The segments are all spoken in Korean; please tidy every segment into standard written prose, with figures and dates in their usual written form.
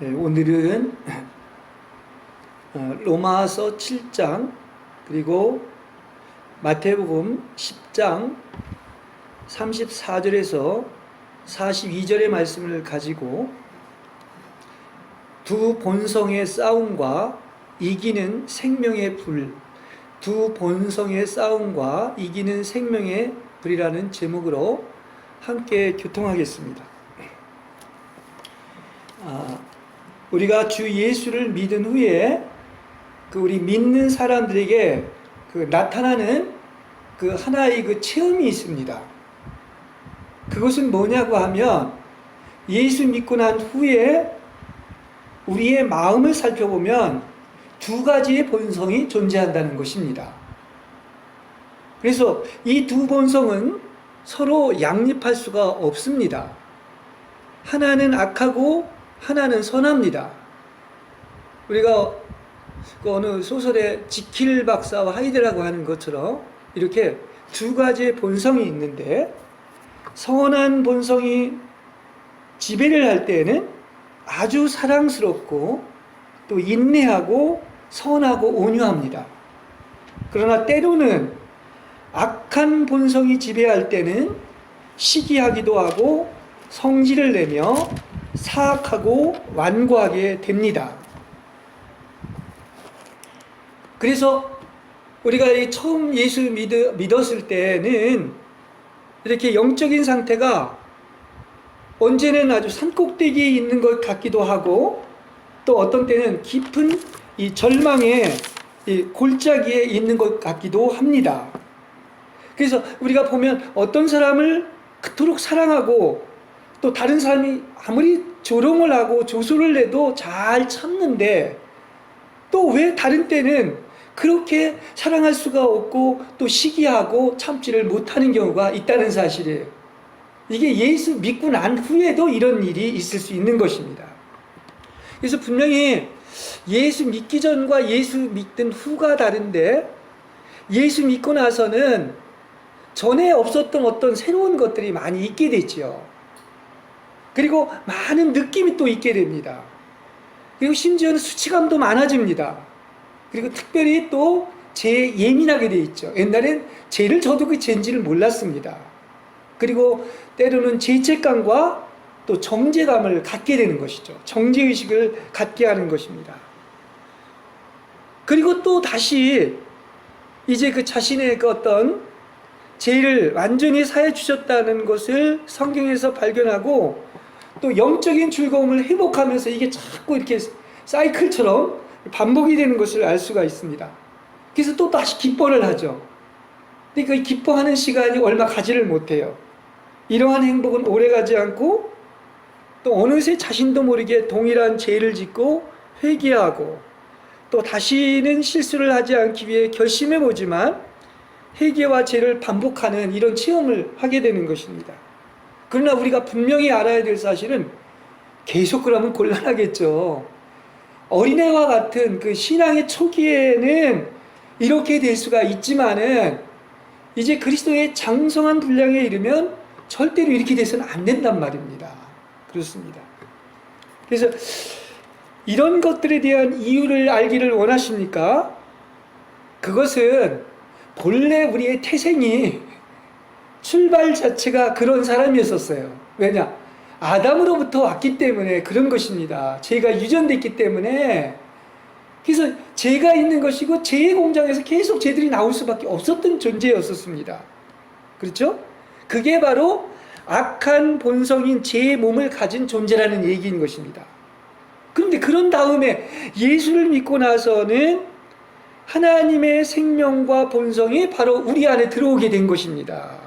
오늘은 로마서 7장 그리고 마태복음 10장 34절에서 42절의 말씀을 가지고 두 본성의 싸움과 이기는 생명의 불, 두 본성의 싸움과 이기는 생명의 불이라는 제목으로 함께 교통하겠습니다. 우리가 주 예수를 믿은 후에 우리 믿는 사람들에게 나타나는 하나의 체험이 있습니다. 그것은 뭐냐고 하면 예수 믿고 난 후에 우리의 마음을 살펴보면 두 가지의 본성이 존재한다는 것입니다. 그래서 이 두 본성은 서로 양립할 수가 없습니다. 하나는 악하고 하나는 선합니다. 우리가 어느 소설의 지킬 박사와 하이드라고 하는 것처럼 이렇게 두 가지의 본성이 있는데, 선한 본성이 지배를 할 때에는 아주 사랑스럽고 또 인내하고 선하고 온유합니다. 그러나 때로는 악한 본성이 지배할 때는 시기하기도 하고 성질을 내며 사악하고 완고하게 됩니다. 그래서 우리가 처음 예수 믿었을 때는 이렇게 영적인 상태가 언제는 아주 산꼭대기에 있는 것 같기도 하고, 또 어떤 때는 깊은 이 절망의 이 골짜기에 있는 것 같기도 합니다. 그래서 우리가 보면 어떤 사람을 그토록 사랑하고 또 다른 사람이 아무리 조롱을 하고 조소를 내도 잘 참는데, 또 왜 다른 때는 그렇게 사랑할 수가 없고 또 시기하고 참지를 못하는 경우가 있다는 사실이에요. 이게 예수 믿고 난 후에도 이런 일이 있을 수 있는 것입니다. 그래서 분명히 예수 믿기 전과 예수 믿던 후가 다른데, 예수 믿고 나서는 전에 없었던 어떤 새로운 것들이 많이 있게 되죠. 그리고 많은 느낌이 또 있게 됩니다. 그리고 심지어는 수치감도 많아집니다. 그리고 특별히 또 죄에 예민하게 되어 있죠. 옛날엔 죄를 져도 그 죄인지를 몰랐습니다. 그리고 때로는 죄책감과 또 정죄감을 갖게 되는 것이죠. 정죄의식을 갖게 하는 것입니다. 그리고 또 다시 이제 자신의 어떤 죄를 완전히 사해 주셨다는 것을 성경에서 발견하고, 또 영적인 즐거움을 회복하면서 이게 자꾸 이렇게 사이클처럼 반복이 되는 것을 알 수가 있습니다. 그래서 또 다시 기뻐를 하죠. 그러니까 이 기뻐하는 시간이 얼마 가지를 못해요. 이러한 행복은 오래가지 않고 또 어느새 자신도 모르게 동일한 죄를 짓고 회개하고 또 다시는 실수를 하지 않기 위해 결심해보지만 회개와 죄를 반복하는 이런 체험을 하게 되는 것입니다. 그러나 우리가 분명히 알아야 될 사실은 계속 그러면 곤란하겠죠. 어린애와 같은 신앙의 초기에는 이렇게 될 수가 있지만은 이제 그리스도의 장성한 분량에 이르면 절대로 이렇게 돼서는 안 된단 말입니다. 그렇습니다. 그래서 이런 것들에 대한 이유를 알기를 원하십니까? 그것은 본래 우리의 태생이 출발 자체가 그런 사람이었었어요. 왜냐? 아담으로부터 왔기 때문에 그런 것입니다. 죄가 유전됐기 때문에. 그래서 죄가 있는 것이고 죄의 공장에서 계속 죄들이 나올 수밖에 없었던 존재였었습니다. 그렇죠? 그게 바로 악한 본성인 죄의 몸을 가진 존재라는 얘기인 것입니다. 그런데 그런 다음에 예수를 믿고 나서는 하나님의 생명과 본성이 바로 우리 안에 들어오게 된 것입니다.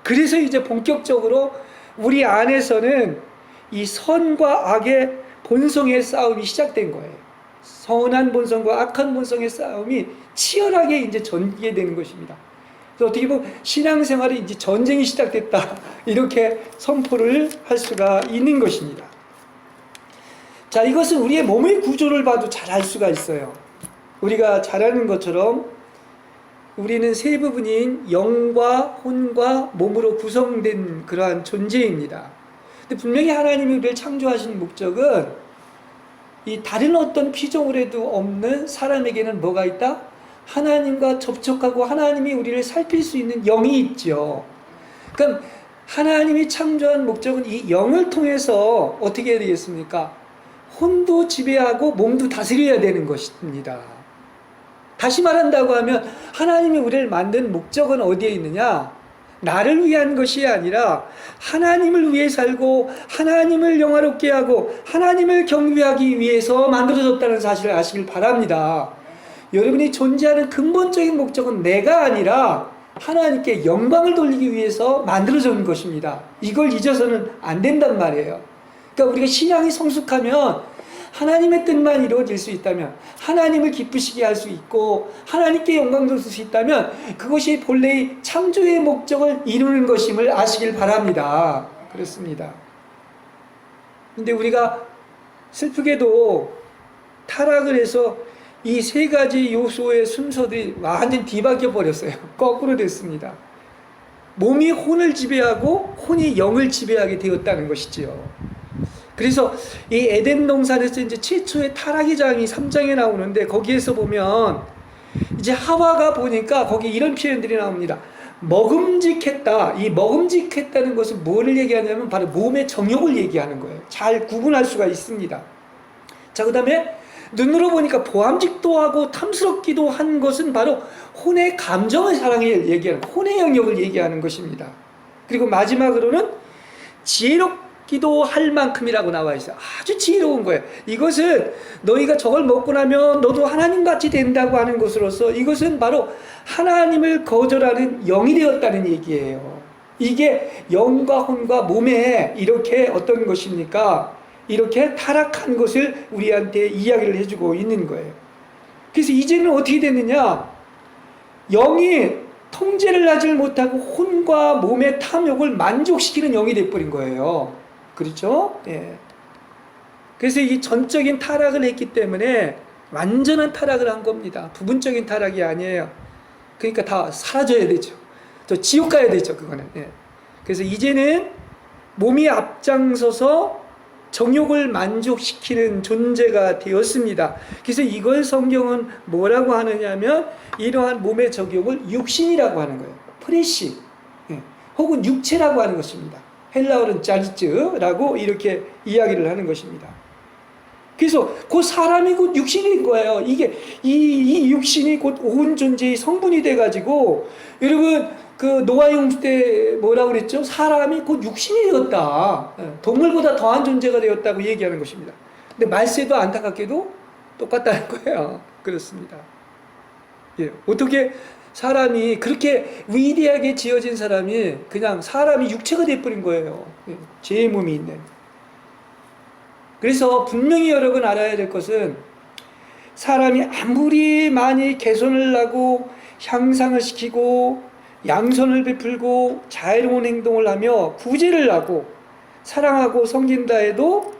그래서 이제 본격적으로 우리 안에서는 이 선과 악의 본성의 싸움이 시작된 거예요. 선한 본성과 악한 본성의 싸움이 치열하게 이제 전개되는 것입니다. 그래서 어떻게 보면 신앙생활이 이제 전쟁이 시작됐다, 이렇게 선포를 할 수가 있는 것입니다. 자, 이것은 우리의 몸의 구조를 봐도 잘 알 수가 있어요. 우리가 잘 아는 것처럼 우리는 세 부분인 영과 혼과 몸으로 구성된 그러한 존재입니다. 근데 분명히 하나님이 우리를 창조하신 목적은 이 다른 어떤 피조물에도 없는 사람에게는 뭐가 있다? 하나님과 접촉하고 하나님이 우리를 살필 수 있는 영이 있죠. 그럼 하나님이 창조한 목적은 이 영을 통해서 어떻게 해야 되겠습니까? 혼도 지배하고 몸도 다스려야 되는 것입니다. 다시 말한다고 하면 하나님이 우리를 만든 목적은 어디에 있느냐? 나를 위한 것이 아니라 하나님을 위해 살고 하나님을 영화롭게 하고 하나님을 경배하기 위해서 만들어졌다는 사실을 아시길 바랍니다. 여러분이 존재하는 근본적인 목적은 내가 아니라 하나님께 영광을 돌리기 위해서 만들어진 것입니다. 이걸 잊어서는 안 된단 말이에요. 그러니까 우리가 신앙이 성숙하면 하나님의 뜻만 이루어질 수 있다면, 하나님을 기쁘시게 할 수 있고 하나님께 영광 돌릴 수 있다면 그것이 본래의 창조의 목적을 이루는 것임을 아시길 바랍니다. 그렇습니다. 근데 우리가 슬프게도 타락을 해서 이 세 가지 요소의 순서들이 완전히 뒤바뀌어 버렸어요. 거꾸로 됐습니다. 몸이 혼을 지배하고 혼이 영을 지배하게 되었다는 것이지요. 그래서 이 에덴 동산에서 이제 최초의 타락의 장이 3장에 나오는데, 거기에서 보면 이제 하와가 보니까 거기 이런 표현들이 나옵니다. 먹음직했다. 이 먹음직했다는 것은 뭐를 얘기하냐면 바로 몸의 정욕을 얘기하는 거예요. 잘 구분할 수가 있습니다. 자, 그 다음에 눈으로 보니까 보암직도 하고 탐스럽기도 한 것은 바로 혼의 감정의 사랑을 얘기하는, 혼의 영역을 얘기하는 것입니다. 그리고 마지막으로는 지혜롭기도 할 만큼이라고 나와 있어요. 아주 지혜로운 거예요. 이것은 너희가 저걸 먹고 나면 너도 하나님같이 된다고 하는 것으로서 이것은 바로 하나님을 거절하는 영이 되었다는 얘기예요. 이게 영과 혼과 몸에 이렇게 어떤 것입니까? 이렇게 타락한 것을 우리한테 이야기를 해주고 있는 거예요. 그래서 이제는 어떻게 됐느냐? 영이 통제를 하지 못하고 혼과 몸의 탐욕을 만족시키는 영이 돼버린 거예요. 그렇죠? 예. 그래서 이 전적인 타락을 했기 때문에 완전한 타락을 한 겁니다. 부분적인 타락이 아니에요. 그러니까 다 사라져야 되죠. 저 지옥 가야 되죠, 그거는. 예. 그래서 이제는 몸이 앞장서서 정욕을 만족시키는 존재가 되었습니다. 그래서 이걸 성경은 뭐라고 하느냐면 이러한 몸의 정욕을 육신이라고 하는 거예요. 프레시, 혹은 육체라고 하는 것입니다. 헬라어는 자리츠라고 이렇게 이야기를 하는 것입니다. 그래서 그 사람이 곧 육신인 거예요. 이게 이 육신이 곧 온 존재의 성분이 돼가지고, 여러분 그 노아 홍수 때 뭐라고 그랬죠? 사람이 곧 육신이 되었다. 동물보다 더한 존재가 되었다고 얘기하는 것입니다. 근데 말세도 안타깝게도 똑같다는 거예요. 그렇습니다. 예, 어떻게 사람이 그렇게 위대하게 지어진 사람이 그냥 사람이 육체가 돼버린 거예요. 예, 제 몸이 있는. 그래서 분명히 여러분 알아야 될 것은, 사람이 아무리 많이 개선을 하고 향상을 시키고 양선을 베풀고 자애로운 행동을 하며 구제를 하고 사랑하고 섬긴다 해도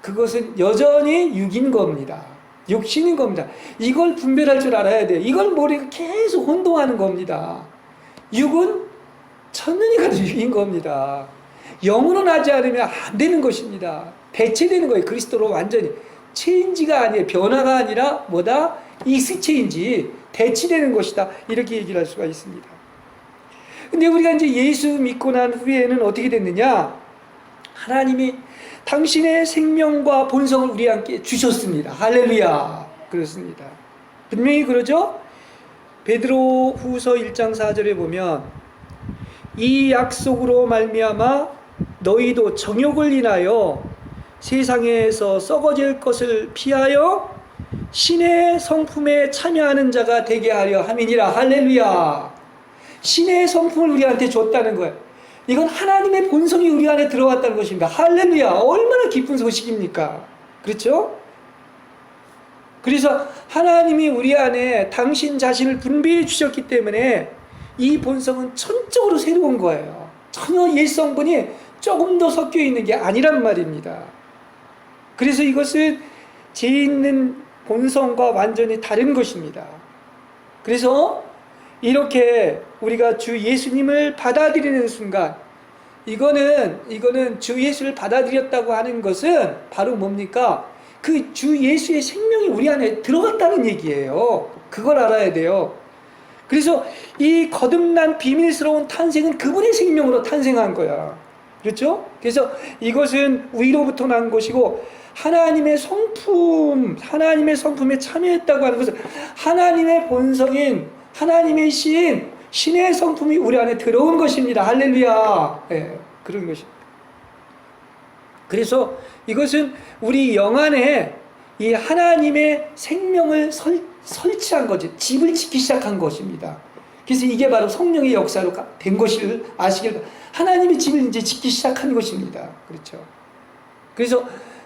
그것은 여전히 육인 겁니다. 육신인 겁니다. 이걸 분별할 줄 알아야 돼요. 이걸 머리가 계속 혼동하는 겁니다. 육은 천년이 가도 육인 겁니다. 영으로 나지 않으면 안 되는 것입니다. 대체되는 거예요. 그리스도로 완전히. 체인지가 아니에요. 변화가 아니라 뭐다? 익스체인지, 대치되는 것이다. 이렇게 얘기를 할 수가 있습니다. 근데 우리가 이제 예수 믿고 난 후에는 어떻게 됐느냐? 하나님이 당신의 생명과 본성을 우리에게 주셨습니다. 할렐루야. 그렇습니다. 분명히 그러죠? 베드로 후서 1장 4절에 보면 이 약속으로 말미암아 너희도 정욕을 인하여 세상에서 썩어질 것을 피하여 신의 성품에 참여하는 자가 되게 하려 함이니라. 할렐루야. 신의 성품을 우리한테 줬다는 거예요. 이건 하나님의 본성이 우리 안에 들어왔다는 것입니다. 할렐루야. 얼마나 기쁜 소식입니까? 그렇죠? 그래서 하나님이 우리 안에 당신 자신을 분배해 주셨기 때문에 이 본성은 전적으로 새로운 거예요. 전혀 옛 성분이 조금 더 섞여 있는 게 아니란 말입니다. 그래서 이것은 죄 있는 본성과 완전히 다른 것입니다. 그래서 이렇게 우리가 주 예수님을 받아들이는 순간, 이거는 주 예수를 받아들였다고 하는 것은 바로 뭡니까? 그 주 예수의 생명이 우리 안에 들어갔다는 얘기예요. 그걸 알아야 돼요. 그래서 이 거듭난 비밀스러운 탄생은 그분의 생명으로 탄생한 거야. 그렇죠? 그래서 이것은 위로부터 난 것이고, 하나님의 성품에 참여했다고 하는 것은 하나님의 본성인, 하나님의 신의 성품이 우리 안에 들어온 것입니다. 할렐루야. 네, 그런 것입니다. 그래서 이것은 우리 영 안에 이 하나님의 생명을 설치한 거죠. 집을 짓기 시작한 것입니다. 그래서 이게 바로 성령의 역사로 된 것을 아시길 바랍니다. 하나님의 집을 이제 짓기 시작한 것입니다. 그렇죠. 그래서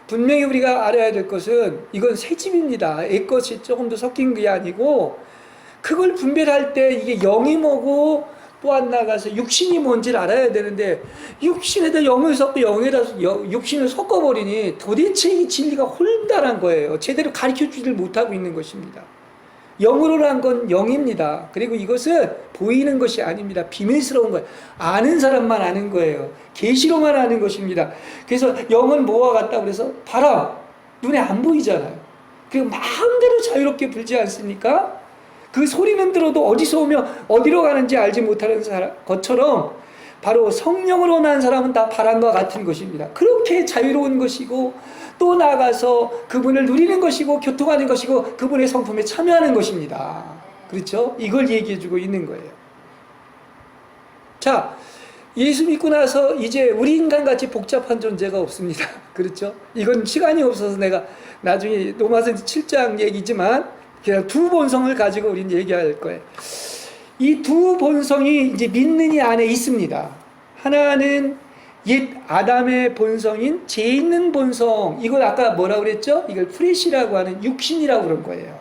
분명히 우리가 알아야 될 것은 이건 새 집입니다. 옛 것이 조금 더 섞인 게 아니고, 그걸 분별할 때 이게 영이 뭐고 또 안 나가서 육신이 뭔지를 알아야 되는데, 육신에다 영을 섞고 영에다 육신을 섞어버리니 도대체 이 진리가 혼란한 거예요. 제대로 가르쳐주지를 못하고 있는 것입니다. 영으로 한 건 영입니다. 그리고 이것은 보이는 것이 아닙니다. 비밀스러운 거예요. 아는 사람만 아는 거예요. 계시로만 아는 것입니다. 그래서 영은 뭐와 같다고 그래서 바람, 눈에 안 보이잖아요. 그리고 마음대로 자유롭게 불지 않습니까? 그 소리는 들어도 어디서 오며 어디로 가는지 알지 못하는 것처럼 바로 성령으로 난 사람은 다 바람과 같은 것입니다. 그렇게 자유로운 것이고, 또 나아가서 그분을 누리는 것이고, 교통하는 것이고, 그분의 성품에 참여하는 것입니다. 그렇죠? 이걸 얘기해주고 있는 거예요. 자, 예수 믿고 나서 이제 우리 인간같이 복잡한 존재가 없습니다. 그렇죠? 이건 시간이 없어서 내가 나중에 로마서 7장 얘기지만 그냥 두 본성을 가지고 우리는 얘기할 거예요. 이 두 본성이 이제 믿는 이 안에 있습니다. 하나는 옛 아담의 본성인 죄 있는 본성, 이걸 아까 뭐라고 그랬죠? 이걸 프레시라고 하는 육신이라고 그런 거예요.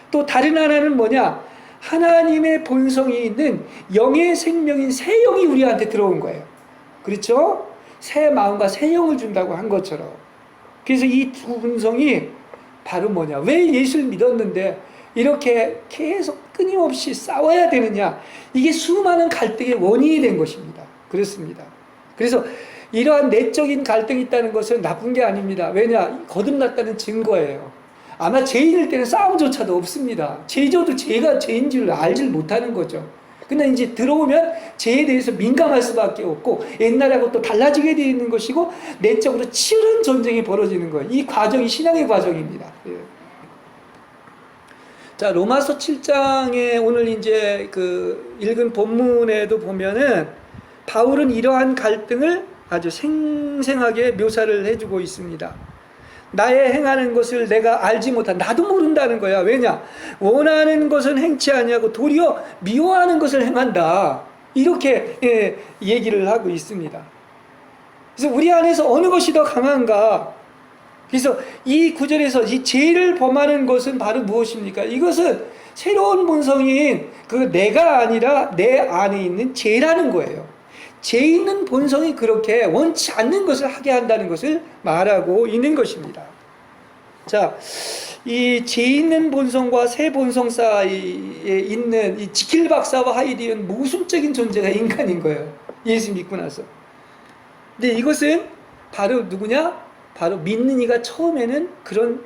또 다른 하나는 뭐냐? 하나님의 본성이 있는 영의 생명인 새 영이 우리한테 들어온 거예요. 그렇죠? 새 마음과 새 영을 준다고 한 것처럼. 그래서 이 두 본성이 바로 뭐냐? 왜 예수를 믿었는데 이렇게 계속 끊임없이 싸워야 되느냐? 이게 수많은 갈등의 원인이 된 것입니다. 그렇습니다. 그래서 이러한 내적인 갈등이 있다는 것은 나쁜 게 아닙니다. 왜냐? 거듭났다는 증거예요. 아마 죄인일 때는 싸움조차도 없습니다. 죄져도 죄가 죄인지를 알질 못하는 거죠. 근데 이제 들어오면 죄에 대해서 민감할 수밖에 없고, 옛날하고 또 달라지게 되어 있는 것이고, 내적으로 치열한 전쟁이 벌어지는 거예요. 이 과정이 신앙의 과정입니다. 예. 자, 로마서 7장에 오늘 이제 그 읽은 본문에도 보면은 바울은 이러한 갈등을 아주 생생하게 묘사를 해주고 있습니다. 나의 행하는 것을 내가 알지 못한, 나도 모른다는 거야. 왜냐? 원하는 것은 행치 아니하고 도리어 미워하는 것을 행한다. 이렇게 얘기를 하고 있습니다. 그래서 우리 안에서 어느 것이 더 강한가? 그래서 이 구절에서 이 죄를 범하는 것은 바로 무엇입니까? 이것은 새로운 본성인 그 내가 아니라 내 안에 있는 죄라는 거예요. 죄 있는 본성이 그렇게 원치 않는 것을 하게 한다는 것을 말하고 있는 것입니다. 자, 이 죄 있는 본성과 새 본성 사이에 있는 이 지킬 박사와 하이디는 모순적인 존재가 인간인 거예요. 예수 믿고 나서. 근데 이것은 바로 누구냐? 바로 믿는 이가 처음에는 그런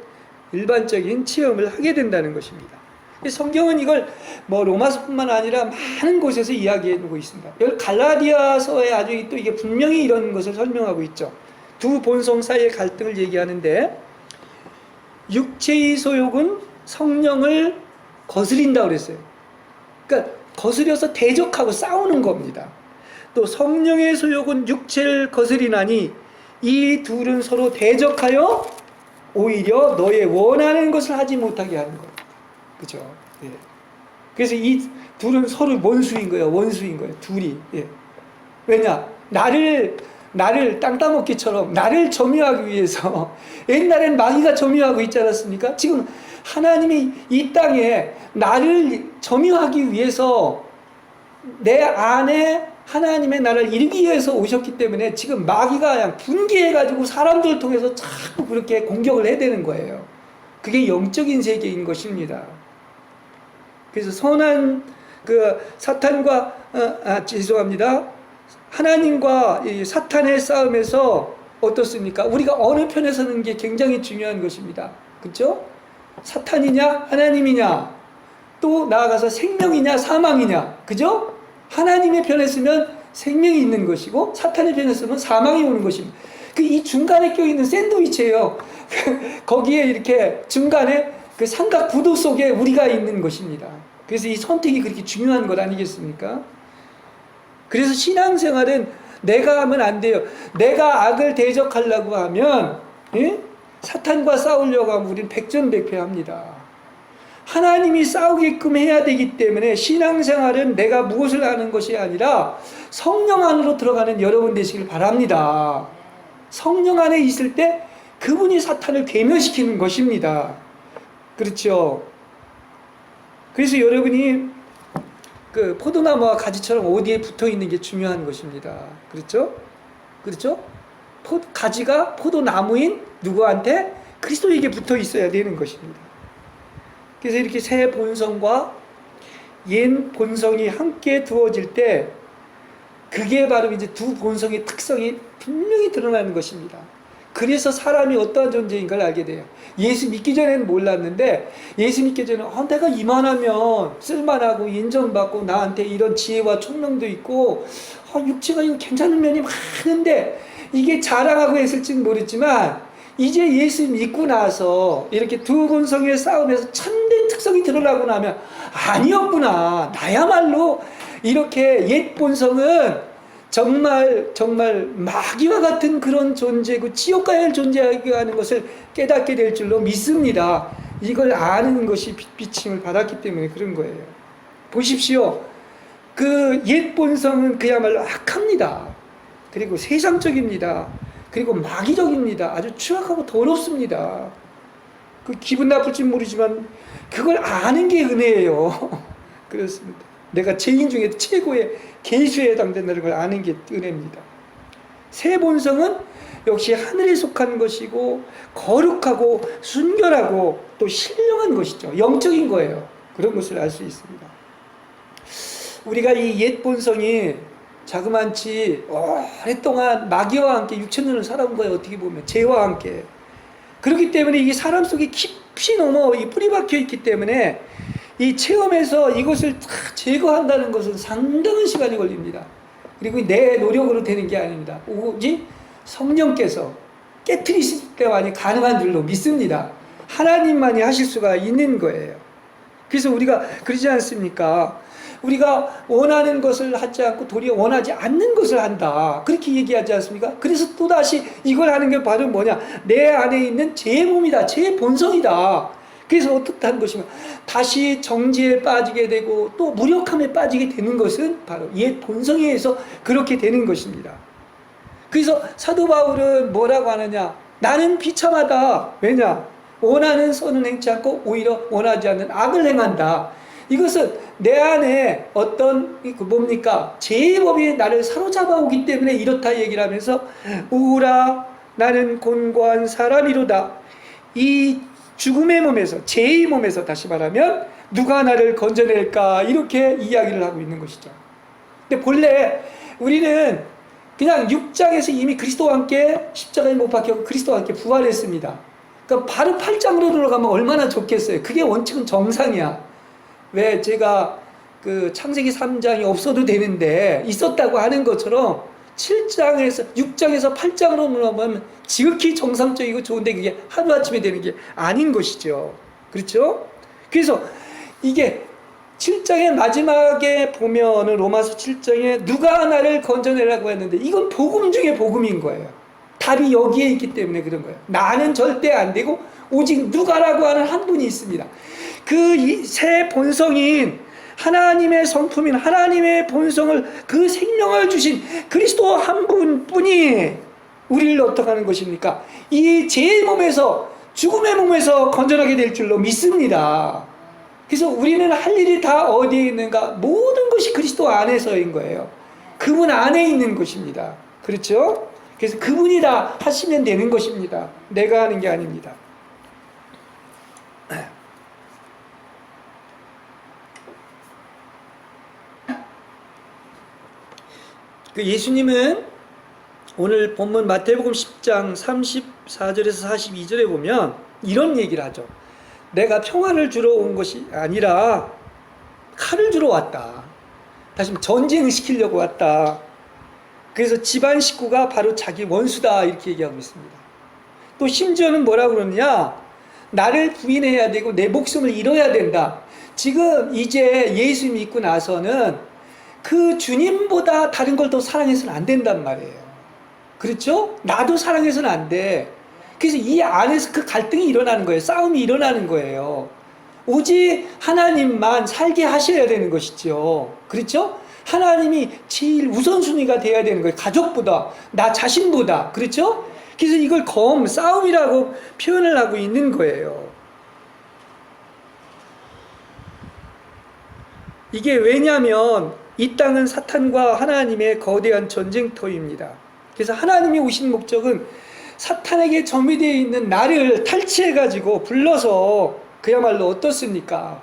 일반적인 체험을 하게 된다는 것입니다. 성경은 이걸 뭐 로마서뿐만 아니라 많은 곳에서 이야기해주고 있습니다. 여기 갈라디아서에 아주 또 이게 분명히 이런 것을 설명하고 있죠. 두 본성 사이의 갈등을 얘기하는데, 육체의 소욕은 성령을 거스린다고 그랬어요. 그러니까 거스려서 대적하고 싸우는 겁니다. 또 성령의 소욕은 육체를 거스리나니 이 둘은 서로 대적하여 오히려 너의 원하는 것을 하지 못하게 하는 거예요. 그죠? 예. 그래서 이 둘은 서로 원수인 거예요. 원수인 거예요. 둘이. 예. 왜냐? 나를 땅 따먹기처럼 나를 점유하기 위해서 옛날엔 마귀가 점유하고 있지 않았습니까? 지금 하나님이 이 땅에 나를 점유하기 위해서 내 안에 하나님의 나라를 이루기 위해서 오셨기 때문에 지금 마귀가 그냥 분개해가지고 사람들을 통해서 자꾸 그렇게 공격을 해야 되는 거예요. 그게 영적인 세계인 것입니다. 그래서 선한 그 사탄과 죄송합니다. 하나님과 이 사탄의 싸움에서 어떻습니까? 우리가 어느 편에 서는 게 굉장히 중요한 것입니다. 그렇죠? 사탄이냐 하나님이냐, 또 나아가서 생명이냐 사망이냐. 그죠? 하나님의 편에 서면 생명이 있는 것이고 사탄의 편에 서면 사망이 오는 것입니다. 이 중간에 껴있는 샌드위치예요. 거기에 이렇게 중간에 그 삼각 구도 속에 우리가 있는 것입니다. 그래서 이 선택이 그렇게 중요한 것 아니겠습니까? 그래서 신앙생활은 내가 하면 안 돼요. 내가 악을 대적하려고 하면, 예? 사탄과 싸우려고 하면 우리는 백전백패합니다. 하나님이 싸우게끔 해야 되기 때문에 신앙생활은 내가 무엇을 하는 것이 아니라 성령 안으로 들어가는 여러분 되시길 바랍니다. 성령 안에 있을 때 그분이 사탄을 괴멸시키는 것입니다. 그렇죠? 그래서 여러분이 그 포도나무와 가지처럼 어디에 붙어 있는 게 중요한 것입니다. 그렇죠? 그렇죠? 가지가 포도나무인 누구한테? 그리스도에게 붙어 있어야 되는 것입니다. 그래서 이렇게 새 본성과 옛 본성이 함께 두어질 때 그게 바로 이제 두 본성의 특성이 분명히 드러나는 것입니다. 그래서 사람이 어떠한 존재인가를 알게 돼요. 예수 믿기 전에는 몰랐는데 예수 믿기 전에 내가 이만하면 쓸만하고 인정받고 나한테 이런 지혜와 총명도 있고 육체가 이거 괜찮은 면이 많은데 이게 자랑하고 했을지는 모르지만 이제 예수 믿고 나서 이렇게 두 본성의 싸움에서 참된 특성이 드러나고 나면 아니었구나. 나야말로 이렇게 옛 본성은 정말 마귀와 같은 그런 존재고 지옥가에 존재하게 하는 것을 깨닫게 될 줄로 믿습니다. 이걸 아는 것이 빛비침을 받았기 때문에 그런 거예요. 보십시오. 그 옛 본성은 그야말로 악합니다. 그리고 세상적입니다. 그리고 마귀적입니다. 아주 추악하고 더럽습니다. 그 기분 나쁠지 모르지만 그걸 아는 게 은혜예요. 그렇습니다. 내가 죄인 중에 최고의 계수에 해당된다는 걸 아는 게 은혜입니다. 새 본성은 역시 하늘에 속한 것이고 거룩하고 순결하고 또 신령한 것이죠. 영적인 거예요. 그런 것을 알 수 있습니다. 우리가 이 옛 본성이 자그만치 오랫동안 마귀와 함께 6,000년을 살아온 거예요. 어떻게 보면 죄와 함께. 그렇기 때문에 이게 사람 속에 깊이 넘어 뿌리 박혀 있기 때문에 이 체험에서 이것을 다 제거한다는 것은 상당한 시간이 걸립니다. 그리고 내 노력으로 되는 게 아닙니다. 오직 성령께서 깨트리실 때만이 가능한 줄로 믿습니다. 하나님만이 하실 수가 있는 거예요. 그래서 우리가 그러지 않습니까? 우리가 원하는 것을 하지 않고 도리어 원하지 않는 것을 한다. 그렇게 얘기하지 않습니까? 그래서 또다시 이걸 하는 게 바로 뭐냐? 내 안에 있는 제 몸이다. 제 본성이다. 그래서 어떻게 하는 것이면 다시 정지에 빠지게 되고 또 무력함에 빠지게 되는 것은 바로 옛 본성에 의해서 그렇게 되는 것입니다. 그래서 사도 바울은 뭐라고 하느냐? 나는 비참하다. 왜냐? 원하는 선은 행치 않고 오히려 원하지 않는 악을 행한다. 이것은 내 안에 어떤 뭡니까? 죄의 법이 나를 사로잡아 오기 때문에 이렇다 얘기를 하면서 우라 나는 곤고한 사람이로다. 이 죽음의 몸에서, 죄의 몸에서 다시 말하면 누가 나를 건져낼까? 이렇게 이야기를 하고 있는 것이죠. 근데 본래 우리는 그냥 6장에서 이미 그리스도와 함께 십자가에 못 박혀 그리스도와 함께 부활했습니다. 그러니까 바로 8장으로 들어가면 얼마나 좋겠어요. 그게 원칙은 정상이야. 왜 제가 그 창세기 3장이 없어도 되는데 있었다고 하는 것처럼 7장에서 6장에서 8장으로 넘어가면 지극히 정상적이고 좋은데 그게 하루아침에 되는 게 아닌 것이죠. 그렇죠? 그래서 이게 7장의 마지막에 보면은 로마서 7장에 누가 나를 건져내라고 했는데 이건 복음 중에 복음인 거예요. 답이 여기에 있기 때문에 그런 거예요. 나는 절대 안 되고 오직 누가라고 하는 한 분이 있습니다. 그 새 본성인 하나님의 성품인 하나님의 본성을 그 생명을 주신 그리스도 한 분뿐이 우리를 어떻게 하는 것입니까? 이 죄의 몸에서 죽음의 몸에서 건져나게 될 줄로 믿습니다. 그래서 우리는 할 일이 다 어디에 있는가? 모든 것이 그리스도 안에서인 거예요. 그분 안에 있는 것입니다. 그렇죠? 그래서 그분이 다 하시면 되는 것입니다. 내가 하는 게 아닙니다. 그 예수님은 오늘 본문 마태복음 10장 34절에서 42절에 보면 이런 얘기를 하죠. 내가 평화를 주러 온 것이 아니라 칼을 주러 왔다. 다시 전쟁을 시키려고 왔다. 그래서 집안 식구가 바로 자기 원수다 이렇게 얘기하고 있습니다. 또 심지어는 뭐라고 그러느냐, 나를 부인해야 되고 내 목숨을 잃어야 된다. 지금 이제 예수 믿고 나서는 그 주님보다 다른 걸 더 사랑해서는 안 된단 말이에요. 그렇죠? 나도 사랑해서는 안 돼. 그래서 이 안에서 그 갈등이 일어나는 거예요. 싸움이 일어나는 거예요. 오직 하나님만 살게 하셔야 되는 것이죠. 그렇죠? 하나님이 제일 우선순위가 돼야 되는 거예요. 가족보다, 나 자신보다. 그렇죠? 그래서 이걸 싸움이라고 표현을 하고 있는 거예요. 이게 왜냐하면 이 땅은 사탄과 하나님의 거대한 전쟁터입니다. 그래서 하나님이 오신 목적은 사탄에게 점유되어 있는 나를 탈취해가지고 불러서 그야말로 어떻습니까?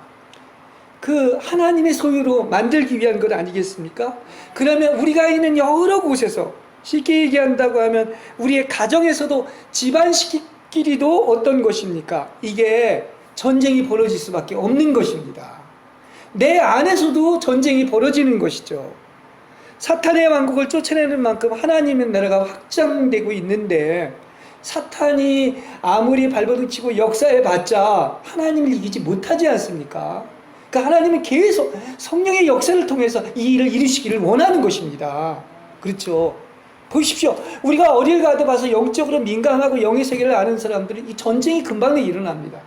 그 하나님의 소유로 만들기 위한 것 아니겠습니까? 그러면 우리가 있는 여러 곳에서, 쉽게 얘기한다고 하면 우리의 가정에서도 집안끼리도 어떤 것입니까? 이게 전쟁이 벌어질 수밖에 없는 것입니다. 내 안에서도 전쟁이 벌어지는 것이죠. 사탄의 왕국을 쫓아내는 만큼 하나님의 나라가 확장되고 있는데, 사탄이 아무리 발버둥 치고 역사해 봤자 하나님을 이기지 못하지 않습니까? 그러니까 하나님은 계속 성령의 역사를 통해서 이 일을 이루시기를 원하는 것입니다. 그렇죠? 보십시오. 우리가 어딜 가도 봐서 영적으로 민감하고 영의 세계를 아는 사람들은 이 전쟁이 금방 일어납니다.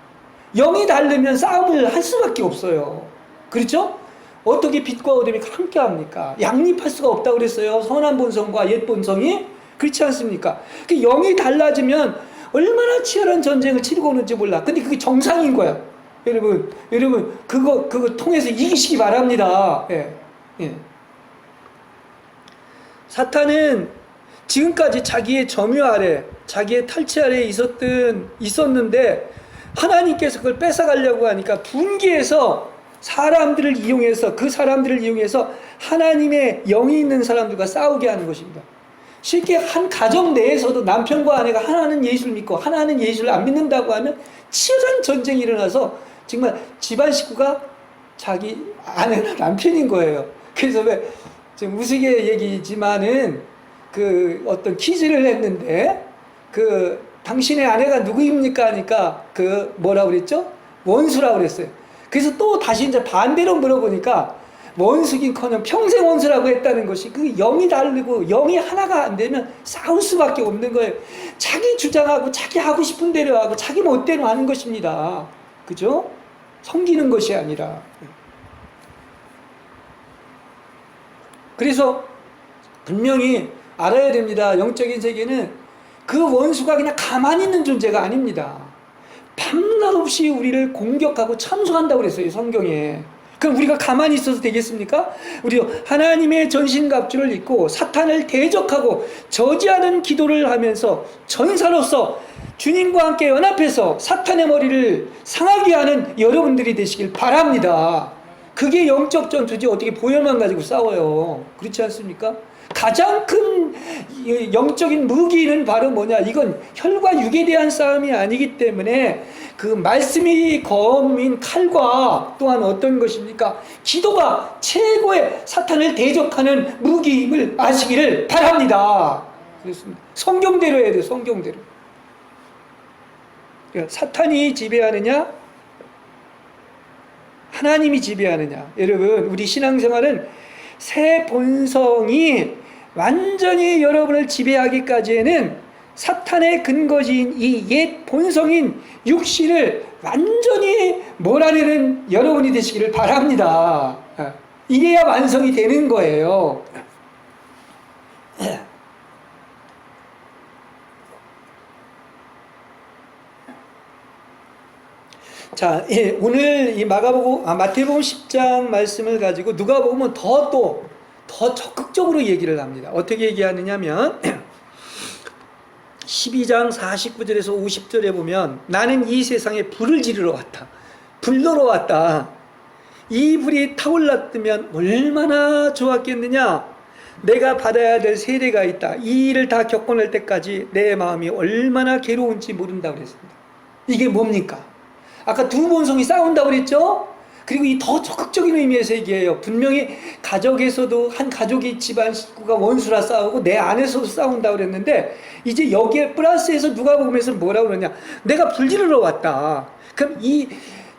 영이 다르면 싸움을 할 수밖에 없어요. 그렇죠? 어떻게 빛과 어둠이 함께 합니까? 양립할 수가 없다고 그랬어요. 선한 본성과 옛 본성이. 그렇지 않습니까? 그 영이 달라지면 얼마나 치열한 전쟁을 치르고 오는지 몰라. 근데 그게 정상인 거야. 여러분, 그거 통해서 이기시기 바랍니다. 예. 예. 사탄은 지금까지 자기의 점유 아래, 자기의 탈취 아래에 있었는데, 하나님께서 그걸 뺏어가려고 하니까 분기해서 사람들을 이용해서 하나님의 영이 있는 사람들과 싸우게 하는 것입니다. 쉽게 한 가정 내에서도 남편과 아내가 하나는 예수를 믿고 하나는 예수를 안 믿는다고 하면 치열한 전쟁이 일어나서 정말 집안 식구가 자기 아내나 남편인 거예요. 그래서 왜 지금 우스개 얘기지만은 그 어떤 퀴즈를 했는데 그 당신의 아내가 누구입니까 하니까 그 뭐라고 그랬죠? 원수라고 그랬어요. 그래서 또 다시 이제 반대로 물어보니까 원수긴커녕 평생 원수라고 했다는 것이, 그 영이 다르고 영이 하나가 안 되면 싸울 수밖에 없는 거예요. 자기 주장하고 자기 하고 싶은 대로 하고 자기 멋대로 하는 것입니다. 그죠? 섬기는 것이 아니라. 그래서 분명히 알아야 됩니다. 영적인 세계는 그 원수가 그냥 가만히 있는 존재가 아닙니다. 밤낮 없이 우리를 공격하고 참소한다고 그랬어요, 성경에. 그럼 우리가 가만히 있어서 되겠습니까? 우리 하나님의 전신갑주를 입고 사탄을 대적하고 저지하는 기도를 하면서 전사로서 주님과 함께 연합해서 사탄의 머리를 상하게 하는 여러분들이 되시길 바랍니다. 그게 영적 전투지. 어떻게 보혈만 가지고 싸워요? 그렇지 않습니까? 가장 큰 영적인 무기는 바로 뭐냐? 이건 혈과 육에 대한 싸움이 아니기 때문에 그 말씀이 검인 칼과 또한 어떤 것입니까? 기도가 최고의 사탄을 대적하는 무기임을 아시기를 바랍니다. 그렇습니다. 성경대로 해야 돼요. 성경대로. 그러니까 사탄이 지배하느냐? 하나님이 지배하느냐? 여러분, 우리 신앙생활은 새 본성이 완전히 여러분을 지배하기까지에는 사탄의 근거지인 이 옛 본성인 육신을 완전히 몰아내는 여러분이 되시기를 바랍니다. 이래야 완성이 되는 거예요. 자, 오늘 이 마태복음 10장 말씀을 가지고 누가복음은 더 적극적으로 얘기를 합니다. 어떻게 얘기하느냐면 12장 49절에서 50절에 보면 나는 이 세상에 불을 지르러 왔다. 불러러 왔다. 이 불이 타올랐으면 얼마나 좋았겠느냐. 내가 받아야 될 세대가 있다. 이 일을 다 겪어낼 때까지 내 마음이 얼마나 괴로운지 모른다고 그랬습니다. 이게 뭡니까? 아까 두 본성이 싸운다고 그랬죠? 그리고 이 더 적극적인 의미에서 얘기해요. 분명히 가족에서도 한 가족이 집안 식구가 원수라 싸우고 내 안에서도 싸운다고 그랬는데 이제 여기에 플러스해서 누가복음에서 뭐라고 그러냐? 내가 불지르러 왔다. 그럼 이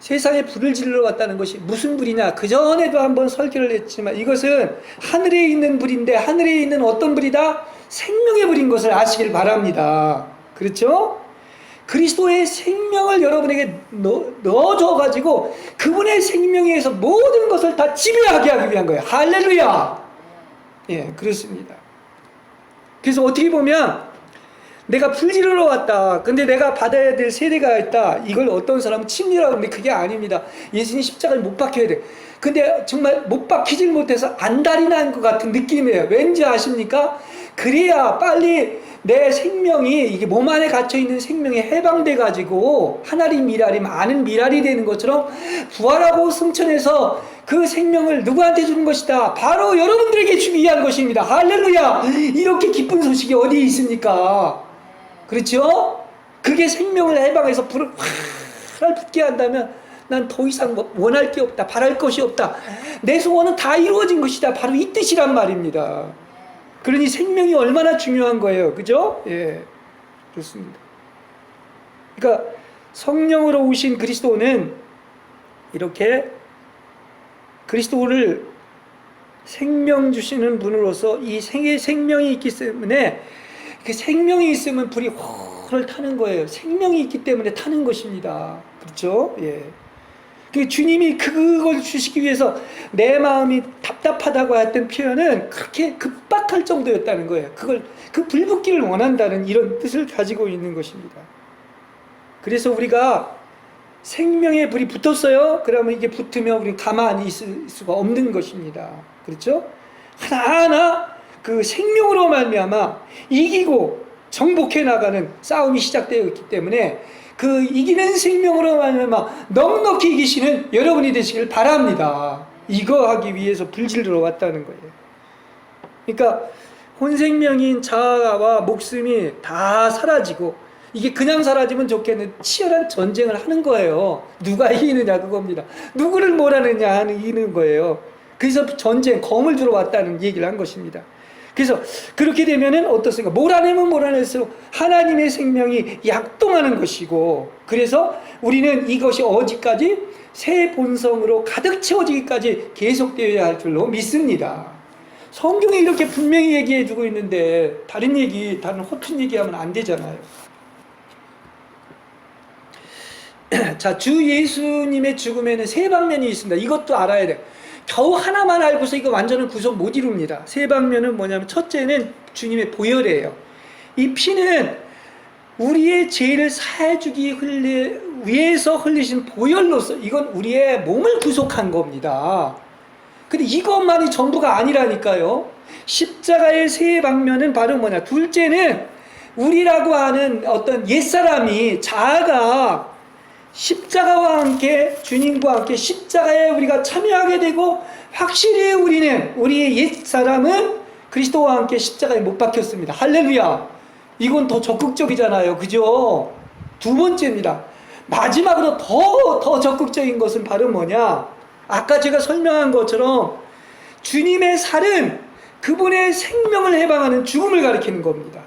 세상에 불을 지르러 왔다는 것이 무슨 불이냐? 그 전에도 한번 설교를 했지만 이것은 하늘에 있는 불인데 하늘에 있는 어떤 불이다? 생명의 불인 것을 아시길 바랍니다. 그렇죠? 그리스도의 생명을 여러분에게 넣어줘가지고 그분의 생명에 의해서 모든 것을 다 지배하게 하기 위한 거예요. 할렐루야! 예, 그렇습니다. 그래서 어떻게 보면 내가 불지르러 왔다. 근데 내가 받아야 될 세대가 있다. 이걸 어떤 사람은 침례라고 하는데 그게 아닙니다. 예수님 십자가를 못 박혀야 돼. 근데 정말 못 박히질 못해서 안달이 난 것 같은 느낌이에요. 왠지 아십니까? 그래야 빨리 내 생명이 이게 몸 안에 갇혀있는 생명이 해방돼 가지고 하나님 미랄이 많은 미랄이 되는 것처럼 부활하고 승천해서 그 생명을 누구한테 주는 것이다? 바로 여러분들에게 주기 위한 것입니다. 할렐루야! 이렇게 기쁜 소식이 어디에 있습니까? 그렇죠? 그게 생명을 해방해서 불을 확 붙게 한다면 난 더 이상 원할 게 없다. 바랄 것이 없다. 내 소원은 다 이루어진 것이다. 바로 이 뜻이란 말입니다. 그러니 생명이 얼마나 중요한 거예요. 그죠? 예. 좋습니다. 그러니까 성령으로 오신 그리스도는 이렇게 그리스도를 생명 주시는 분으로서 이 생명이 있기 때문에 그 생명이 있으면 불이 훨 타는 거예요. 생명이 있기 때문에 타는 것입니다. 그렇죠? 예. 그 주님이 그걸 주시기 위해서 내 마음이 답답하다고 했던 표현은 그렇게 급박할 정도였다는 거예요. 그 불붙기를 원한다는 이런 뜻을 가지고 있는 것입니다. 그래서 우리가 생명의 불이 붙었어요. 그러면 이게 붙으면 우리는 가만히 있을 수가 없는 것입니다. 그렇죠? 하나하나 그 생명으로 말미암아 이기고 정복해 나가는 싸움이 시작되어 있기 때문에 그 이기는 생명으로 말미암아 넉넉히 이기시는 여러분이 되시길 바랍니다. 이거 하기 위해서 불질러 왔다는 거예요. 그러니까 혼생명인 자아와 목숨이 다 사라지고 이게 그냥 사라지면 좋겠는 치열한 전쟁을 하는 거예요. 누가 이기느냐 그겁니다. 누구를 몰아내냐 하는 이기는 거예요. 그래서 전쟁, 검을 주러 왔다는 얘기를 한 것입니다. 그래서 그렇게 되면은 어떻습니까? 몰아내면 몰아낼수록 하나님의 생명이 약동하는 것이고, 그래서 우리는 이것이 어디까지 새 본성으로 가득 채워지기까지 계속되어야 할 줄로 믿습니다. 성경에 이렇게 분명히 얘기해 주고 있는데 다른 허튼 얘기하면 안 되잖아요. 자, 주 예수님의 죽음에는 세 방면이 있습니다. 이것도 알아야 돼요. 겨우 하나만 알고서 이거 완전한 구속 못 이룹니다. 세 방면은 뭐냐면 첫째는 주님의 보혈이에요. 이 피는 우리의 죄를 사해주기 위해서 흘리신 보혈로서 이건 우리의 몸을 구속한 겁니다. 근데 이것만이 전부가 아니라니까요. 십자가의 세 방면은 바로 뭐냐. 둘째는 우리라고 하는 어떤 옛사람이 자아가 십자가와 함께 주님과 함께 십자가에 우리가 참여하게 되고 확실히 우리의 옛사람은 그리스도와 함께 십자가에 못 박혔습니다. 할렐루야. 이건 더 적극적이잖아요. 그죠? 두 번째입니다. 마지막으로 더 적극적인 것은 바로 뭐냐? 아까 제가 설명한 것처럼 주님의 살은 그분의 생명을 해방하는 죽음을 가리키는 겁니다.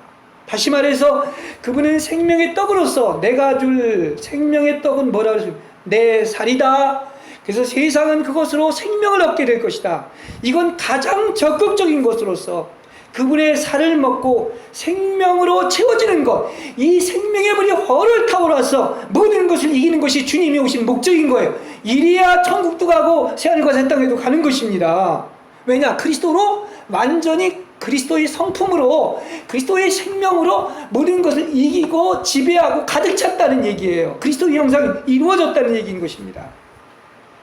다시 말해서 그분은 생명의 떡으로서 내가 줄 생명의 떡은 뭐라고 그러죠? 내 살이다. 그래서 세상은 그것으로 생명을 얻게 될 것이다. 이건 가장 적극적인 것으로서 그분의 살을 먹고 생명으로 채워지는 것, 이 생명의 불이 헐을 타오라서 모든 것을 이기는 것이 주님이 오신 목적인 거예요. 이래야 천국도 가고 새하늘과 새 땅에도 가는 것입니다. 왜냐? 그리스도로 완전히 그리스도의 성품으로 그리스도의 생명으로 모든 것을 이기고 지배하고 가득 찼다는 얘기예요. 그리스도의 형상이 이루어졌다는 얘기인 것입니다.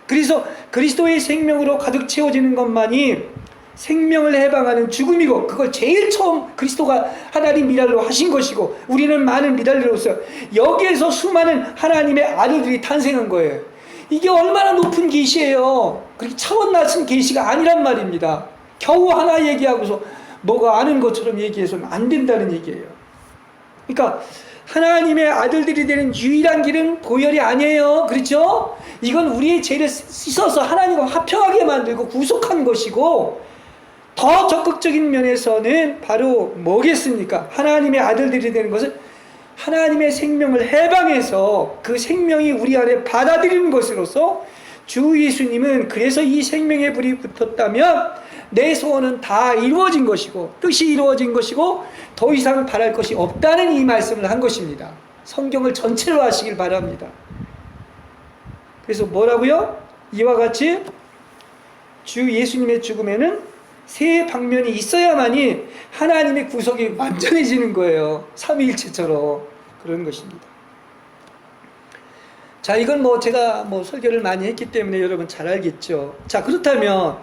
그래서 그리스도의 생명으로 가득 채워지는 것만이 생명을 해방하는 죽음이고, 그걸 제일 처음 그리스도가 하나님 미랄로 하신 것이고, 우리는 많은 미랄로서 여기에서 수많은 하나님의 아들들이 탄생한 거예요. 이게 얼마나 높은 계시예요. 그렇게 차원 낮은 계시가 아니란 말입니다. 겨우 하나 얘기하고서 너가 아는 것처럼 얘기해서는 안 된다는 얘기예요. 그러니까 하나님의 아들들이 되는 유일한 길은 보혈이 아니에요. 그렇죠? 이건 우리의 죄를 씻어서 하나님과 화평하게 만들고 구속한 것이고, 더 적극적인 면에서는 바로 뭐겠습니까? 하나님의 아들들이 되는 것은 하나님의 생명을 해방해서 그 생명이 우리 안에 받아들이는 것으로서, 주 예수님은 그래서 이 생명의 불이 붙었다면 내 소원은 다 이루어진 것이고 뜻이 이루어진 것이고 더 이상 바랄 것이 없다는 이 말씀을 한 것입니다. 성경을 전체로 하시길 바랍니다. 그래서 뭐라고요? 이와 같이 주 예수님의 죽음에는 세 방면이 있어야만이 하나님의 구속이 완전해지는 거예요. 삼위일체처럼. 그런 것입니다. 자, 이건 제가 설교를 많이 했기 때문에 여러분 잘 알겠죠. 자, 그렇다면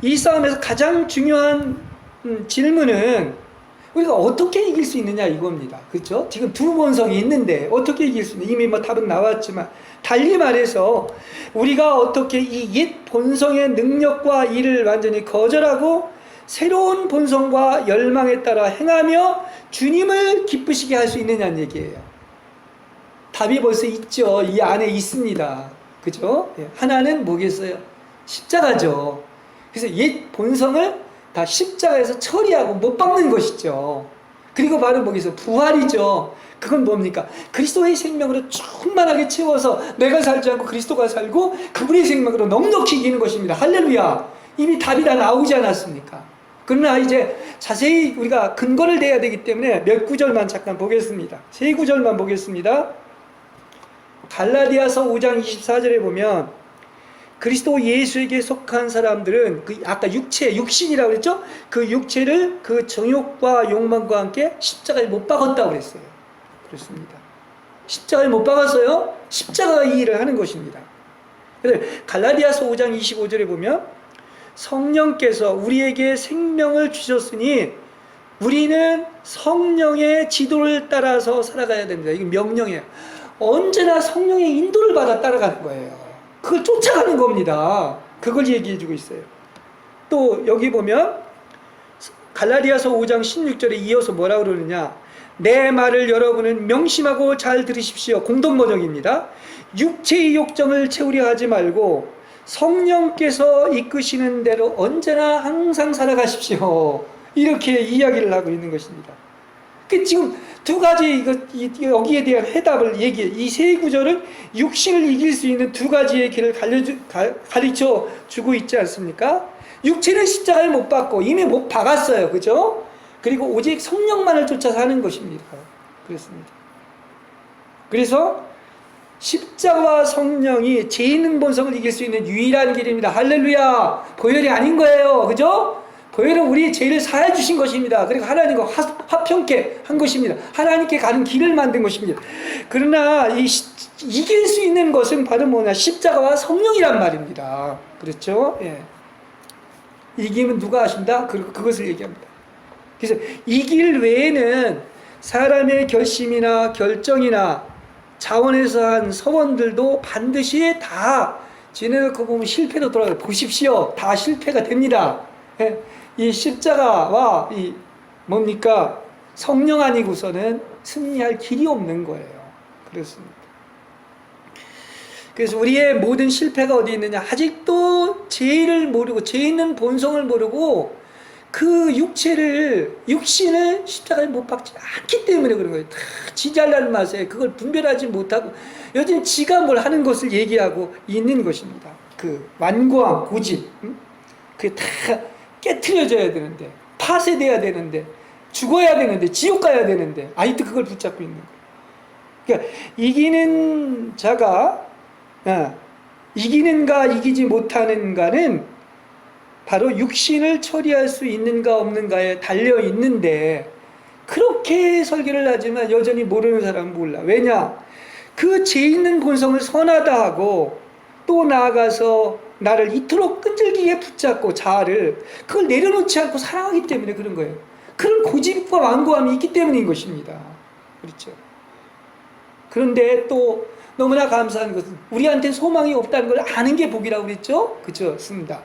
이 싸움에서 가장 중요한 질문은 우리가 어떻게 이길 수 있느냐 이겁니다. 그렇죠? 지금 두 본성이 있는데 어떻게 이길 수 있느냐. 이미 답은 나왔지만, 달리 말해서 우리가 어떻게 이 옛 본성의 능력과 일을 완전히 거절하고 새로운 본성과 열망에 따라 행하며 주님을 기쁘시게 할 수 있느냐는 얘기예요. 답이 벌써 있죠. 이 안에 있습니다. 그죠? 하나는 뭐겠어요? 십자가죠. 그래서 옛 본성을 다 십자가에서 처리하고 못 박는 것이죠. 그리고 바로 뭐겠어요? 부활이죠. 그건 뭡니까? 그리스도의 생명으로 충만하게 채워서 내가 살지 않고 그리스도가 살고 그분의 생명으로 넉넉히 이기는 것입니다. 할렐루야. 이미 답이 다 나오지 않았습니까? 그러나 이제 자세히 우리가 근거를 대야 되기 때문에 몇 구절만 잠깐 보겠습니다. 세 구절만 보겠습니다. 갈라디아서 5장 24절에 보면 그리스도 예수에게 속한 사람들은 아까 육신이라고 그랬죠? 그 육체를 그 정욕과 욕망과 함께 십자가에 못 박았다고 그랬어요. 그렇습니다. 십자가에 못 박았어요? 십자가가 이 일을 하는 것입니다. 그래서 갈라디아서 5장 25절에 보면 성령께서 우리에게 생명을 주셨으니 우리는 성령의 지도를 따라서 살아가야 됩니다. 이게 명령이에요. 언제나 성령의 인도를 받아 따라가는 거예요. 그걸 쫓아가는 겁니다. 그걸 얘기해 주고 있어요. 또 여기 보면 갈라디아서 5장 16절에 이어서 뭐라 그러느냐. 내 말을 여러분은 명심하고 잘 들으십시오. 공동번역입니다. 육체의 욕정을 채우려 하지 말고 성령께서 이끄시는 대로 언제나 항상 살아가십시오. 이렇게 이야기를 하고 있는 것입니다. 지금 두 가지 여기에 대한 해답을 얘기해. 이 세 구절은 육신을 이길 수 있는 두 가지의 길을 가르쳐 주고 있지 않습니까? 육체는 십자가를 못 박고 이미 못 박았어요. 그죠? 그리고 오직 성령만을 쫓아 사는 것입니다. 그렇습니다. 그래서 십자가와 성령이 죄 있는 본성을 이길 수 있는 유일한 길입니다. 할렐루야. 보혈이 아닌 거예요. 그죠? 보혈은 우리의 죄를 사해 주신 것입니다. 그리고 하나님과 화평케 한 것입니다. 하나님께 가는 길을 만든 것입니다. 그러나 이길 수 있는 것은 바로 뭐냐? 십자가와 성령이란 말입니다. 그렇죠? 예. 이기면 누가 하신다? 그것을 얘기합니다. 그래서 이 길 외에는 사람의 결심이나 결정이나 자원에서 한 서원들도 반드시 다 지내놓고 보면 실패로 돌아가요. 보십시오. 다 실패가 됩니다. 예. 이 십자가와 이 뭡니까? 성령 아니고서는 승리할 길이 없는 거예요. 그렇습니다. 그래서 우리의 모든 실패가 어디 있느냐? 아직도 죄를 모르고 죄 있는 본성을 모르고 그 육신을 십자가에 못 박지 않기 때문에 그런 거예요. 다 지 잘난 맛에 그걸 분별하지 못하고 요즘 지가 뭘 하는 것을 얘기하고 있는 것입니다. 그 완고함, 고집, 그게 다 깨트려져야 되는데, 파쇄돼야 되는데, 죽어야 되는데, 지옥 가야 되는데 아직도 그걸 붙잡고 있는 거예요. 그러니까 이기는 자가 이기는가 이기지 못하는가는 바로 육신을 처리할 수 있는가 없는가에 달려 있는데, 그렇게 설교를 하지만 여전히 모르는 사람은 몰라. 왜냐? 그 죄 있는 본성을 선하다 하고 또 나아가서 나를 이토록 끈질기게 붙잡고 자아를 그걸 내려놓지 않고 사랑하기 때문에 그런 거예요. 그런 고집과 완고함이 있기 때문인 것입니다. 그렇죠? 그런데 또 너무나 감사한 것은 우리한테 소망이 없다는 걸 아는 게 복이라고 그랬죠? 그렇습니다.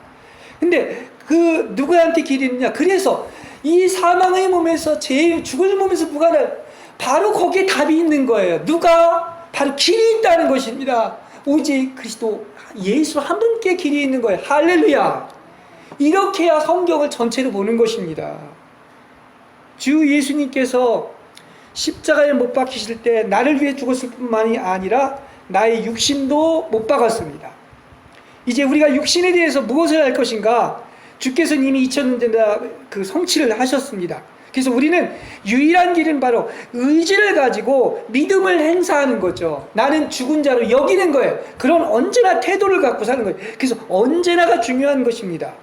근데 그 누구한테 길이 있느냐? 그래서 이 사망의 몸에서 죽을 몸에서 부활할 바로 거기에 답이 있는 거예요. 누가? 바로 길이 있다는 것입니다. 오직 그리스도 예수 한 분께 길이 있는 거예요. 할렐루야. 이렇게 해야 성경을 전체로 보는 것입니다. 주 예수님께서 십자가에 못 박히실 때 나를 위해 죽었을 뿐만이 아니라 나의 육신도 못 박았습니다. 이제 우리가 육신에 대해서 무엇을 할 것인가? 주께서 이미 2000년 전에 그 성취를 하셨습니다. 그래서 우리는 유일한 길은 바로 의지를 가지고 믿음을 행사하는 거죠. 나는 죽은 자로 여기는 거예요. 그런 언제나 태도를 갖고 사는 거예요. 그래서 언제나가 중요한 것입니다.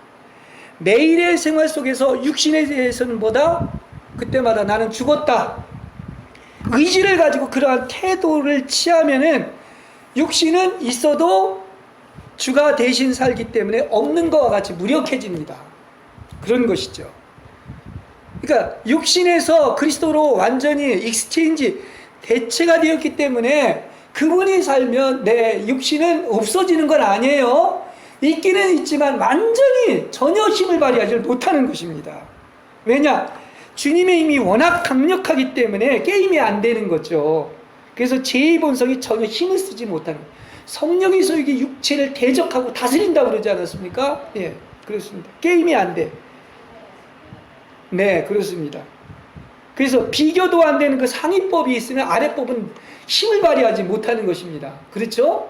매일의 생활 속에서 육신에 대해서는 보다 그때마다 나는 죽었다. 의지를 가지고 그러한 태도를 취하면은 육신은 있어도 주가 대신 살기 때문에 없는 것과 같이 무력해집니다. 그런 것이죠. 그러니까 육신에서 그리스도로 완전히 익스체인지 대체가 되었기 때문에 그분이 살면 내 육신은 없어지는 건 아니에요. 있기는 있지만 완전히 전혀 힘을 발휘하지 못하는 것입니다. 왜냐? 주님의 힘이 워낙 강력하기 때문에 게임이 안 되는 거죠. 그래서 제 본성이 전혀 힘을 쓰지 못하는 거예요. 성령이 소유기 육체를 대적하고 다스린다고 그러지 않았습니까? 예, 그렇습니다. 게임이 안 돼. 네, 그렇습니다. 그래서 비교도 안 되는 그 상위법이 있으면 아랫법은 힘을 발휘하지 못하는 것입니다. 그렇죠?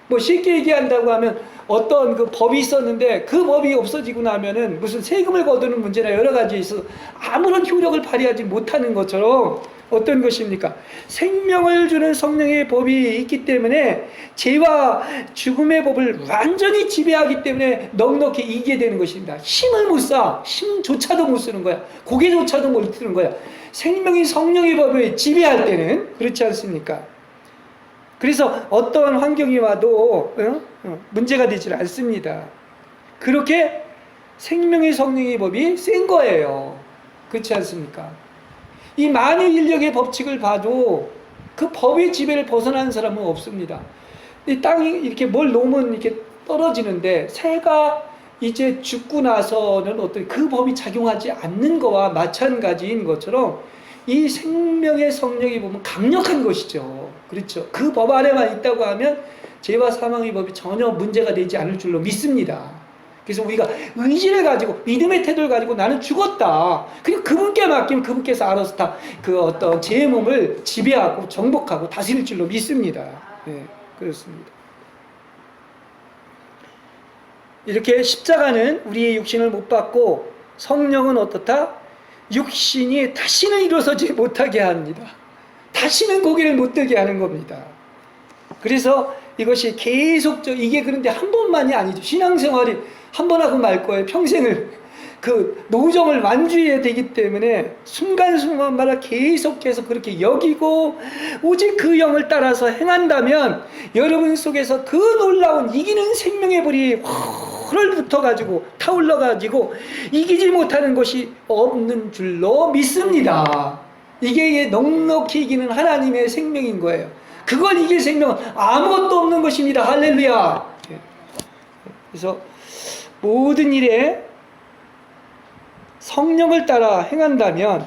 뭐 쉽게 얘기한다고 하면 어떤 그 법이 있었는데 그 법이 없어지고 나면은 무슨 세금을 거두는 문제나 여러 가지 있어서 아무런 효력을 발휘하지 못하는 것처럼 어떤 것입니까? 생명을 주는 성령의 법이 있기 때문에 죄와 죽음의 법을 완전히 지배하기 때문에 넉넉히 이기게 되는 것입니다. 힘을 못 써. 힘조차도 못 쓰는 거야. 고개조차도 못 쓰는 거야. 생명이 성령의 법을 지배할 때는 그렇지 않습니까? 그래서 어떠한 환경이 와도 문제가 되질 않습니다. 그렇게 생명의 성령의 법이 센 거예요. 그렇지 않습니까? 이 만유 인력의 법칙을 봐도 그 법의 지배를 벗어나는 사람은 없습니다. 이 땅이 이렇게 뭘 놓으면 이렇게 떨어지는데 새가 이제 죽고 나서는 어떤 그 법이 작용하지 않는 거와 마찬가지인 것처럼 이 생명의 성령이 보면 강력한 것이죠. 그렇죠. 그 법 안에만 있다고 하면 죄와 사망의 법이 전혀 문제가 되지 않을 줄로 믿습니다. 그래서 우리가 의지를 가지고 믿음의 태도를 가지고 나는 죽었다. 그리고 그분께 맡기면 그분께서 알아서 다 그 어떤 제 몸을 지배하고 정복하고 다스릴 줄로 믿습니다. 네, 그렇습니다. 이렇게 십자가는 우리의 육신을 못 받고 성령은 어떻다? 육신이 다시는 일어서지 못하게 합니다. 다시는 고개를 못 들게 하는 겁니다. 그래서 이것이 계속적 이게 그런데 한 번만이 아니죠. 신앙생활이 한 번 하고 말 거예요. 평생을 그 노정을 완주해야 되기 때문에 순간순간마다 계속해서 그렇게 여기고 오직 그 영을 따라서 행한다면 여러분 속에서 그 놀라운 이기는 생명의 불이 헐 붙어가지고 타올라가지고 이기지 못하는 것이 없는 줄로 믿습니다. 이게 넉넉히 이기는 하나님의 생명인 거예요. 그걸 이길 생명은 아무것도 없는 것입니다. 할렐루야. 그래서 모든 일에 성령을 따라 행한다면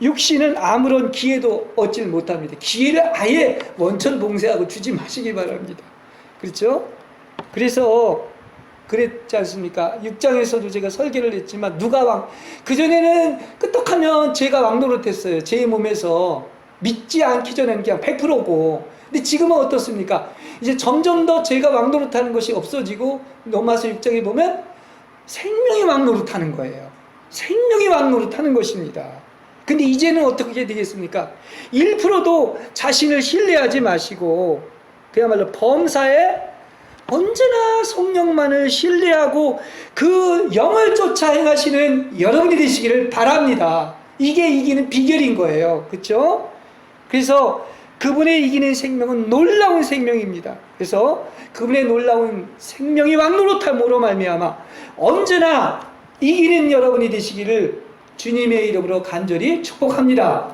육신은 아무런 기회도 얻질 못합니다. 기회를 아예 원천 봉쇄하고 주지 마시기 바랍니다. 그렇죠? 그래서 그랬지 않습니까? 6장에서도 제가 설계를 했지만 누가 왕 그전에는 끄떡하면 제가 왕노릇했어요. 제 몸에서 믿지 않기 전에는 그냥 100%고 근데 지금은 어떻습니까? 이제 점점 더 제가 왕노릇하는 것이 없어지고 로마서 6장에 보면 생명이 왕노릇하는 거예요. 생명이 왕노릇하는 것입니다. 근데 이제는 어떻게 되겠습니까? 1%도 자신을 신뢰하지 마시고 그야말로 범사에 언제나 성령만을 신뢰하고 그 영을 쫓아 행하시는 여러분이 되시기를 바랍니다. 이게 이기는 비결인 거예요. 그렇죠? 그래서 그분의 이기는 생명은 놀라운 생명입니다. 그래서 그분의 놀라운 생명이 왕노릇함으로 말미암아 언제나 이기는 여러분이 되시기를 주님의 이름으로 간절히 축복합니다.